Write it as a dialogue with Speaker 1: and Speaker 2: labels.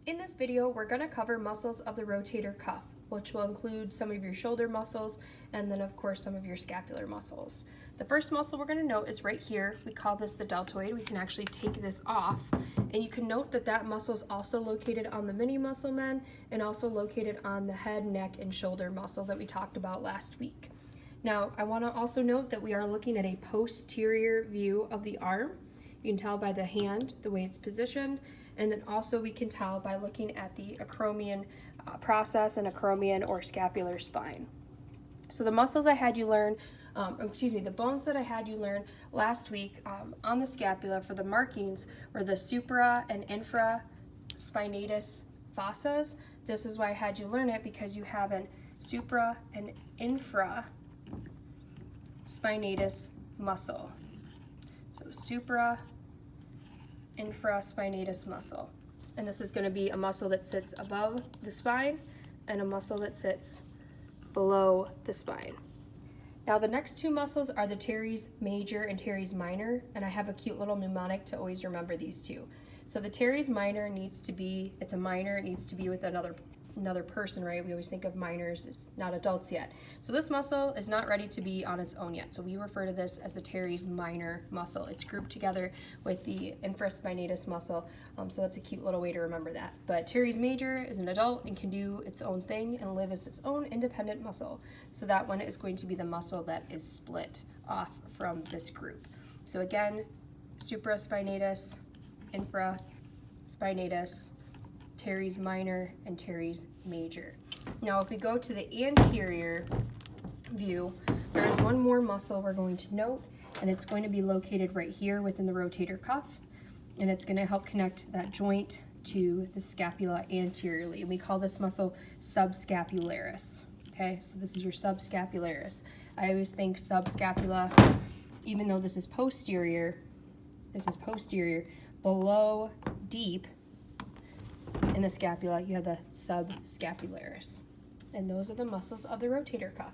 Speaker 1: In this video, we're going to cover muscles of the rotator cuff, which will include some of your shoulder muscles and then of course some of your scapular muscles. The first muscle we're going to note is right here. We call this the deltoid. We can actually take this off, and you can note that that muscle is also located on the mini muscle men and also located on the head, neck, and shoulder muscle that we talked about last week. Now, I want to also note that we are looking at a posterior view of the arm. You can tell by the hand, the way it's positioned, and then also we can tell by looking at the acromion process and acromion or scapular spine. So the muscles I had you learn, the bones that I had you learn last week on the scapula for the markings were the supra and infraspinatus fossas. This is why I had you learn it, because you have an supra and infraspinatus muscle. So supra infraspinatus muscle, and this is going to be a muscle that sits above the spine and a muscle that sits below the spine. Now the next two muscles are the teres major and teres minor, and I have a cute little mnemonic to always remember these two. So the teres minor needs to be, it's a minor, it needs to be with another person, right? We always think of minors as not adults yet. So this muscle is not ready to be on its own yet. So we refer to this as the teres minor muscle. It's grouped together with the infraspinatus muscle. So that's a cute little way to remember that. But teres major is an adult and can do its own thing and live as its own independent muscle. So that one is going to be the muscle that is split off from this group. So again, supraspinatus, infraspinatus, teres minor, and teres major. Now if we go to the anterior view, there is one more muscle we're going to note, and it's going to be located right here within the rotator cuff, and it's going to help connect that joint to the scapula anteriorly, and we call this muscle subscapularis. Okay, so this is your subscapularis. I always think subscapula, even though this is posterior, below deep in the scapula, you have the subscapularis. And those are the muscles of the rotator cuff.